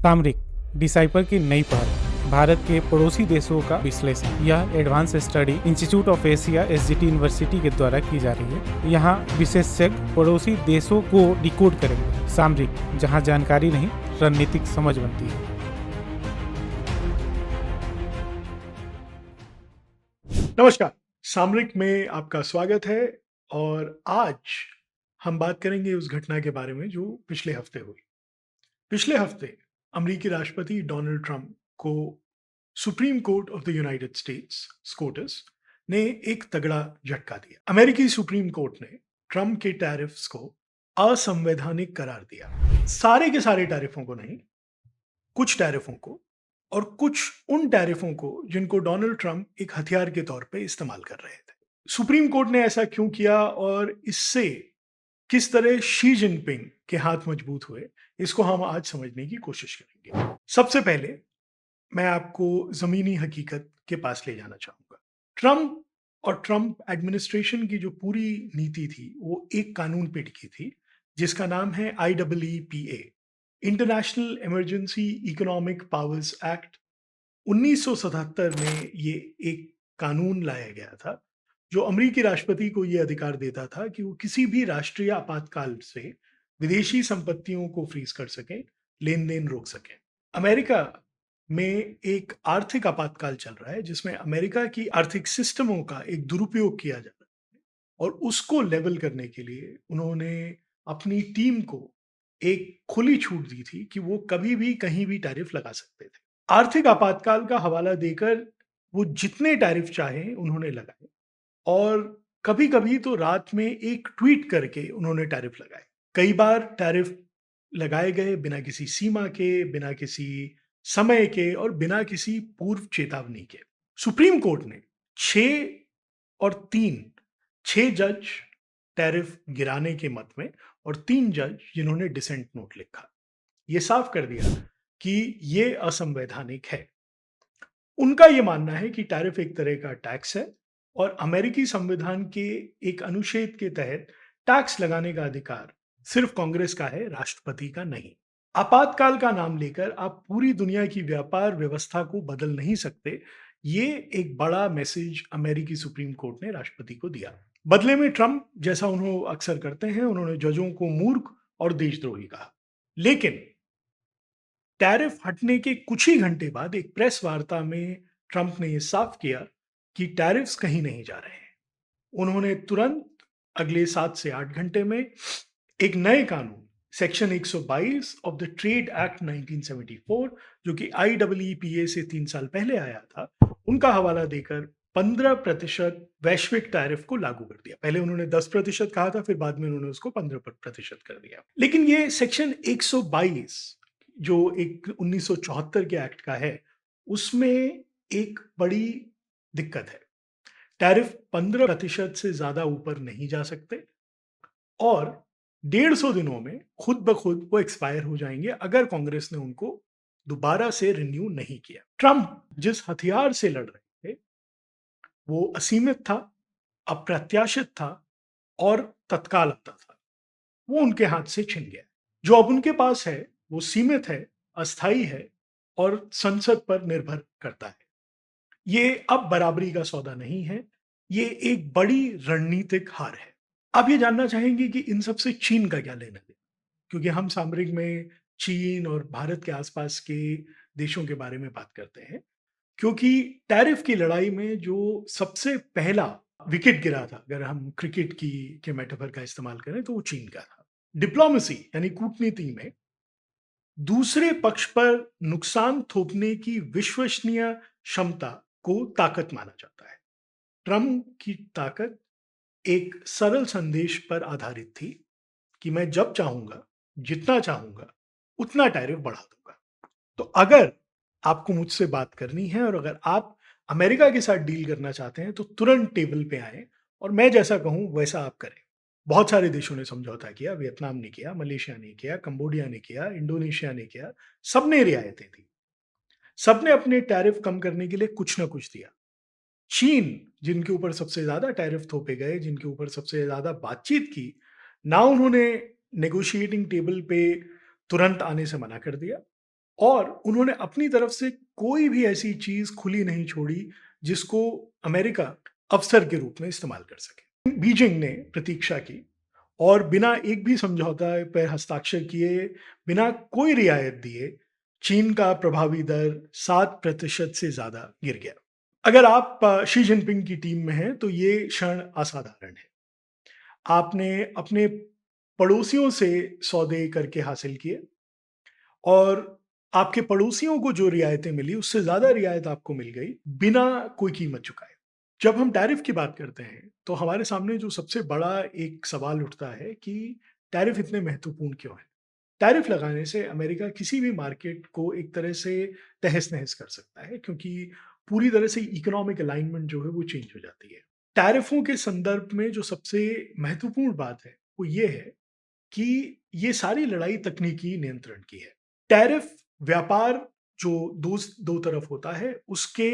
सामरिक डिसाइपर की नई पहल, भारत के पड़ोसी देशों का विश्लेषण। यह advance study institute of Asia SGT university के द्वारा की जा रही है। यहाँ विशेषज्ञ पड़ोसी देशों को डिकोड करेंगे। सामरिक, जहाँ जानकारी नहीं रणनीतिक समझ बनती है। नमस्कार, सामरिक में आपका स्वागत है। और आज हम बात करेंगे उस घटना के बारे में जो पिछले हफ्ते हुई। पिछले हफ्ते अमेरिकी राष्ट्रपति डोनाल्ड ट्रंप को Supreme Court of the United States SCOTUS ने एक तगड़ा झटका दिया। अमेरिकी सुप्रीम कोर्ट ने ट्रंप के टैरिफ्स को असंवैधानिक करार दिया। सारे के सारे टैरिफों को नहीं, कुछ टैरिफों को, और कुछ उन टैरिफों को जिनको डोनाल्ड ट्रंप एक हथियार के तौर पे इस्तेमाल कर रहे थे। सुप्रीम कोर्ट ने ऐसा क्यों किया और इससे किस तरह शी जिनपिंग के हाथ मजबूत हुए, इसको हम आज समझने की कोशिश करेंगे। सबसे पहले मैं आपको जमीनी हकीकत के पास ले जाना चाहूंगा। ट्रंप और ट्रंप एडमिनिस्ट्रेशन की जो पूरी नीति थी वो एक कानून पे टिकी थी जिसका नाम है IEEPA, international emergency economic powers act. 1977 में ये एक कानून लाया गया था जो अमेरिकी राष्ट्रपति को ये अधिकार देता था कि वो किसी भी राष्ट्रीय आपातकाल से विदेशी संपत्तियों को फ्रीज कर सकें, लेन देन रोक सकें। अमेरिका में एक आर्थिक आपातकाल चल रहा है जिसमें अमेरिका की आर्थिक सिस्टमों का एक दुरुपयोग किया जा रहा है, और उसको लेवल करने के लिए उन्होंने अपनी टीम को एक खुली छूट दी थी कि वो कभी भी कहीं भी टैरिफ लगा सकते थे। आर्थिक आपातकाल का हवाला देकर वो जितने टैरिफ चाहे उन्होंने लगाए, और कभी कभी तो रात में एक ट्वीट करके उन्होंने टैरिफ लगाए। कई बार टैरिफ लगाए गए बिना किसी सीमा के, बिना किसी समय के, और बिना किसी पूर्व चेतावनी के। सुप्रीम कोर्ट ने 6 जज टैरिफ गिराने के मत में, और 3 जज जिन्होंने डिसेंट नोट लिखा, ये साफ कर दिया कि ये असंवैधानिक है। उनका ये मानना है कि टैरिफ एक तरह का टैक्स है और अमेरिकी संविधान के एक अनुच्छेद के तहत टैक्स लगाने का अधिकार सिर्फ कांग्रेस का है, राष्ट्रपति का नहीं। आपातकाल का नाम लेकर आप पूरी दुनिया की व्यापार व्यवस्था को बदल नहीं सकते, ये एक बड़ा मैसेज अमेरिकी सुप्रीम कोर्ट ने राष्ट्रपति को दिया। बदले में ट्रंप, जैसा उन्होंने अक्सर करते हैं, उन्होंने जजों को मूर्ख और देशद्रोही कहा। लेकिन टैरिफ हटने के कुछ ही घंटे बाद एक प्रेस वार्ता में ट्रंप ने यह साफ किया कि टैरिफ्स कहीं नहीं जा रहे हैं। उन्होंने तुरंत अगले 7 से 8 घंटे में एक नए कानून section 122 of the trade act 1974, जो कि IEEPA से 3 साल पहले आया था, उनका हवाला देकर 15% वैश्विक टैरिफ को लागू कर दिया। पहले उन्होंने 10% कहा था, फिर बाद में उन्होंने उसको 15% कर दिया। लेकिन ये सेक्शन 122 जो एक 1974 के एक्ट का है, उसमें एक बड़ी दिक्कत है। टैरिफ 15% से ज्यादा ऊपर नहीं जा सकते, और 150 दिनों में खुद ब खुद वो एक्सपायर हो जाएंगे अगर कांग्रेस ने उनको दोबारा से रिन्यू नहीं किया। ट्रंप जिस हथियार से लड़ रहे थे वो असीमित था, अप्रत्याशित था और तत्काल आता था। वो उनके हाथ से छिन गया। जो अब उनके पास है वो सीमित है, अस्थाई है और संसद पर निर्भर करता है। ये अब बराबरी का सौदा नहीं है, ये एक बड़ी रणनीतिक हार है। आप ये जानना चाहेंगे कि इन सब से चीन का क्या लेना देना, क्योंकि हम सामरिक में चीन और भारत के आसपास के देशों के बारे में बात करते हैं, क्योंकि टैरिफ की लड़ाई में जो सबसे पहला विकेट गिरा था, अगर हम क्रिकेट की के मेटाफर का इस्तेमाल करें, तो वो चीन का था। डिप्लोमेसी यानी कूटनीति में दूसरे पक्ष पर नुकसान थोपने की विश्वसनीय क्षमता को ताकत माना जाता है। ट्रंप की ताकत एक सरल संदेश पर आधारित थी कि मैं जब चाहूंगा, जितना चाहूंगा, उतना टैरिफ बढ़ा दूंगा। तो अगर आपको मुझसे बात करनी है और अगर आप अमेरिका के साथ डील करना चाहते हैं, तो तुरंत टेबल पे आए और मैं जैसा कहूं वैसा आप करें। बहुत सारे देशों ने समझौता किया, वियतनाम ने किया, मलेशिया ने किया, कंबोडिया ने किया, इंडोनेशिया ने किया, सबने रियायतें दी, सबने अपने टैरिफ कम करने के लिए कुछ ना कुछ दिया। चीन, जिनके ऊपर सबसे ज्यादा टैरिफ थोपे गए, जिनके ऊपर सबसे ज्यादा बातचीत की, ना उन्होंने नेगोशिएटिंग टेबल पे तुरंत आने से मना कर दिया, और उन्होंने अपनी तरफ से कोई भी ऐसी चीज़ खुली नहीं छोड़ी जिसको अमेरिका अवसर के रूप में इस्तेमाल कर सके। बीजिंग ने प्रतीक्षा की और बिना एक भी समझौता पे हस्ताक्षर किए, बिना कोई रियायत दिए, चीन का प्रभावी दर 7% से ज़्यादा गिर गया। अगर आप शी जिनपिंग की टीम में हैं, तो ये क्षण असाधारण है। आपने अपने पड़ोसियों से सौदे करके हासिल किए और आपके पड़ोसियों को जो रियायतें मिली, उससे ज़्यादा रियायत आपको मिल गई, बिना कोई कीमत चुकाए। जब हम टैरिफ की बात करते हैं, तो हमारे सामने जो सबसे बड़ा एक सवाल उठता है कि टैरिफ इतने महत्वपूर्ण क्यों हैं? टैरिफ लगाने से अमेरिका किसी भी मार्केट को एक तरह से तहस-नहस कर सकता है, क्योंकि पूरी तरह से इकोनॉमिक अलाइनमेंट जो है वो चेंज हो जाती है। टैरिफों के संदर्भ में जो सबसे महत्वपूर्ण बात है, वो ये है कि ये सारी लड़ाई तकनीकी नियंत्रण की है। टैरिफ व्यापार जो दो तरफ होता है, उसके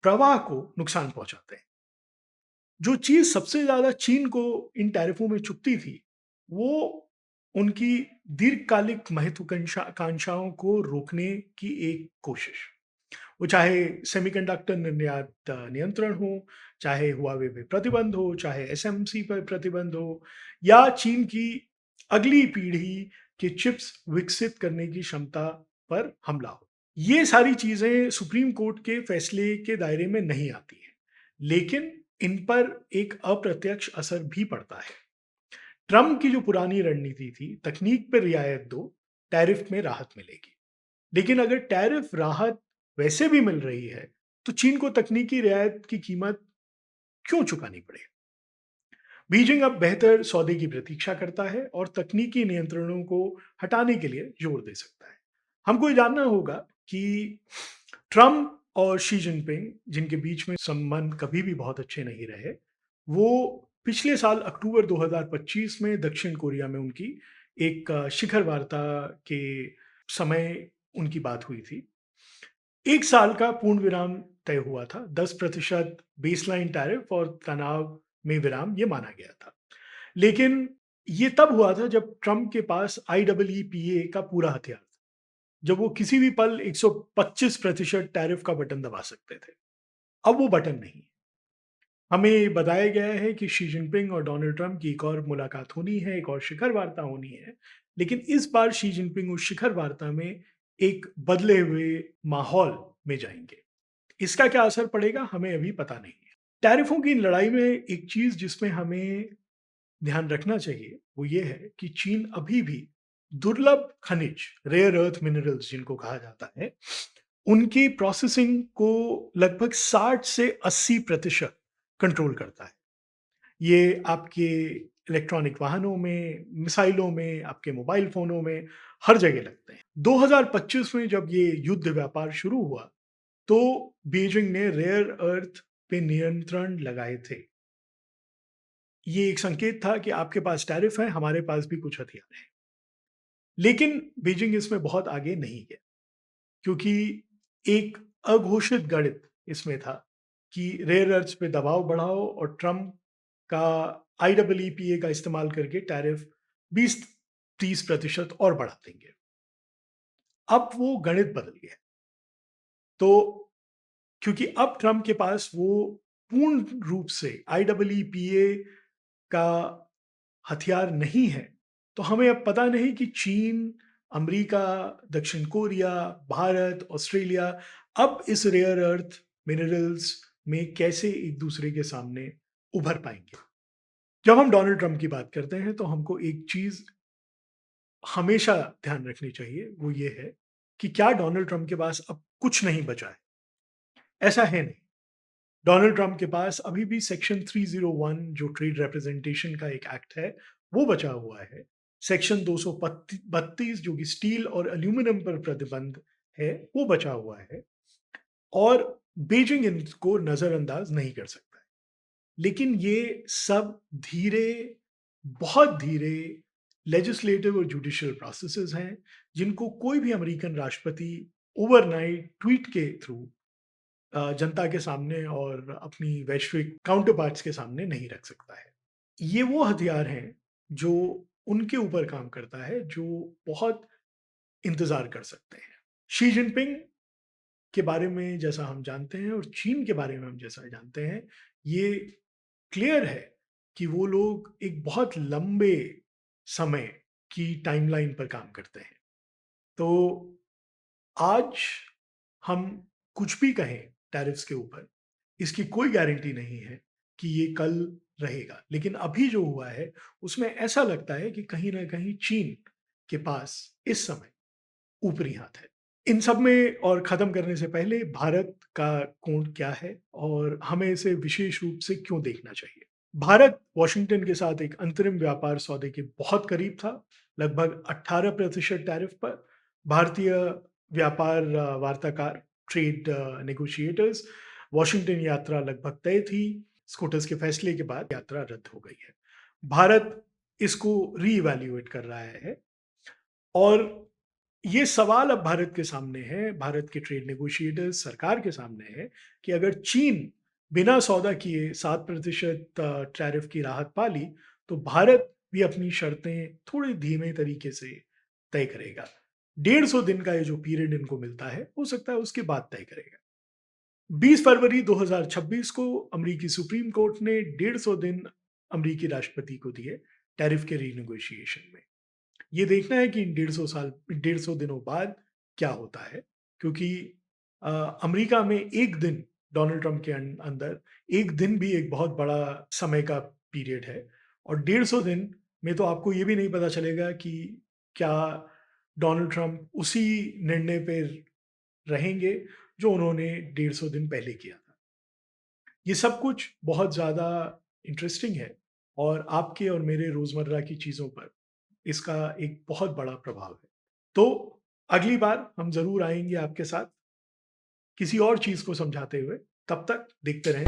प्रवाह को नुकसान पहुंचाते हैं। जो चीज़ सबसे ज़्यादा चीन को इन टैरिफों में चुभती थी, वो उनकी दीर्घकालिक आकांक्षाओं को रोकने की एक कोशिश। वो चाहे सेमीकंडक्टर निर्यात नियंत्रण हो, चाहे हुआवे पे प्रतिबंध हो, चाहे एसएमसी पर प्रतिबंध हो, या चीन की अगली पीढ़ी के चिप्स विकसित करने की क्षमता पर हमला हो। ये सारी चीज़ें सुप्रीम कोर्ट के फैसले के दायरे में नहीं आती हैं, लेकिन इन पर एक अप्रत्यक्ष असर भी पड़ता है। ट्रम्प की जो पुरानी रणनीति थी, तकनीक पर रियायत दो, टैरिफ में राहत मिलेगी। लेकिन अगर टैरिफ राहत वैसे भी मिल रही है, तो चीन को तकनीकी रियायत की कीमत क्यों चुकानी पड़े? बीजिंग अब बेहतर सौदे की प्रतीक्षा करता है और तकनीकी नियंत्रणों को हटाने के लिए जोर दे सकता है। हमको ये जानना होगा कि ट्रम्प और शी जिनपिंग, जिनके बीच में संबंध कभी भी बहुत अच्छे नहीं रहे, वो पिछले साल अक्टूबर 2025 में दक्षिण कोरिया में उनकी एक शिखर वार्ता के समय उनकी बात हुई थी। 1 साल का पूर्ण विराम तय हुआ था, 10% बेसलाइन टैरिफ और तनाव में विराम ये माना गया था। लेकिन ये तब हुआ था जब ट्रम्प के पास IEEPA का पूरा हथियार था, जब वो किसी भी पल 125% टैरिफ का बटन दबा सकते थे। अब वो बटन नहीं है। हमें बताया गया है कि शी जिनपिंग और डोनाल्ड ट्रम्प की एक और मुलाकात होनी है, एक और शिखर वार्ता होनी है, लेकिन इस बार शी जिनपिंग उस शिखर वार्ता में एक बदले हुए माहौल में जाएंगे। इसका क्या असर पड़ेगा, हमें अभी पता नहीं है। टैरिफों की इन लड़ाई में एक चीज जिसमें हमें ध्यान रखना चाहिए, वो ये है कि चीन अभी भी दुर्लभ खनिज, रेयर अर्थ मिनरल्स जिनको कहा जाता है, उनकी प्रोसेसिंग को लगभग 60 से 80% कंट्रोल करता है। ये आपके इलेक्ट्रॉनिक वाहनों में, मिसाइलों में, आपके मोबाइल फ़ोनों में, हर जगह लगते हैं। 2025 में जब ये युद्ध व्यापार शुरू हुआ, तो बीजिंग ने रेयर अर्थ पे नियंत्रण लगाए थे। ये एक संकेत था कि आपके पास टैरिफ है, हमारे पास भी कुछ हथियार हैं। लेकिन बीजिंग इसमें बहुत आगे नहीं गया, क्योंकि एक अघोषित गणित इसमें था कि रेयर अर्थ्स पे दबाव बढ़ाओ और ट्रम्प का IEEPA का इस्तेमाल करके टैरिफ 20-30% और बढ़ा देंगे। अब वो गणित बदल गया। तो क्योंकि अब ट्रम्प के पास वो पूर्ण रूप से IEEPA का हथियार नहीं है, तो हमें अब पता नहीं कि चीन, अमेरिका, दक्षिण कोरिया, भारत, ऑस्ट्रेलिया अब इस रेयर अर्थ मिनरल्स में कैसे एक दूसरे के सामने उभर पाएंगे। जब हम डोनाल्ड ट्रम्प की बात करते हैं, तो हमको एक चीज हमेशा ध्यान रखनी चाहिए, वो ये है कि क्या डोनाल्ड ट्रम्प के पास अब कुछ नहीं बचा है? ऐसा है नहीं। डोनाल्ड ट्रम्प के पास अभी भी सेक्शन 301 जो ट्रेड रिप्रेजेंटेशन का एक एक्ट है, वो बचा हुआ है। सेक्शन 232 जो कि स्टील और एल्यूमिनियम पर प्रतिबंध है, वो बचा हुआ है और बीजिंग इनको नज़रअंदाज नहीं कर सकता है। लेकिन ये सब धीरे, बहुत धीरे लेजिस्लेटिव और जुडिशियल प्रोसेसेस हैं, जिनको कोई भी अमेरिकन राष्ट्रपति ओवरनाइट ट्वीट के थ्रू जनता के सामने और अपनी वैश्विक काउंटर पार्ट्स के सामने नहीं रख सकता है। ये वो हथियार हैं जो उनके ऊपर काम करता है, जो बहुत इंतजार कर सकते हैं। शी जिनपिंग के बारे में जैसा हम जानते हैं और चीन के बारे में हम जैसा जानते हैं, ये क्लियर है कि वो लोग एक बहुत लंबे समय की टाइमलाइन पर काम करते हैं। तो आज हम कुछ भी कहें टैरिफ्स के ऊपर, इसकी कोई गारंटी नहीं है कि ये कल रहेगा। लेकिन अभी जो हुआ है, उसमें ऐसा लगता है कि कहीं न कहीं चीन के पास इस समय ऊपरी हाथ है। इन सब में और ख़त्म करने से पहले भारत का कोण क्या है और हमें इसे विशेष रूप से क्यों देखना चाहिए? भारत वॉशिंगटन के साथ एक अंतरिम व्यापार सौदे के बहुत करीब था, लगभग 18% टैरिफ पर। भारतीय व्यापार वार्ताकार, ट्रेड नेगोशिएटर्स, वॉशिंगटन यात्रा लगभग तय थी। स्कूटर्स के फैसले के बाद यात्रा रद्द हो गई है। भारत इसको रीइवैल्यूएट कर रहा है और ये सवाल अब भारत के सामने है, भारत के ट्रेड नेगोशिएटर्स, सरकार के सामने है कि अगर चीन बिना सौदा किए 7% टैरिफ की राहत पा ली, तो भारत भी अपनी शर्तें थोड़े धीमे तरीके से तय करेगा। 150 दिन का ये जो पीरियड इनको मिलता है, हो सकता है उसके बाद तय करेगा। 20 फरवरी 2026 को अमेरिकी सुप्रीम कोर्ट ने 150 दिन अमेरिकी राष्ट्रपति को दिए टैरिफ के रीनेगोशिएशन में। ये देखना है कि इन 150 दिनों बाद क्या होता है, क्योंकि अमेरिका में एक दिन डोनाल्ड ट्रंप के अंदर एक दिन भी एक बहुत बड़ा समय का पीरियड है और 150 दिन में तो आपको ये भी नहीं पता चलेगा कि क्या डोनाल्ड ट्रंप उसी निर्णय पे रहेंगे जो उन्होंने 150 दिन पहले किया था। ये सब कुछ बहुत ज़्यादा इंटरेस्टिंग है और आपके और मेरे रोज़मर्रा की चीज़ों पर इसका एक बहुत बड़ा प्रभाव है। तो अगली बार हम ज़रूर आएँगे आपके साथ किसी और चीज़ को समझाते हुए। तब तक देखते रहें।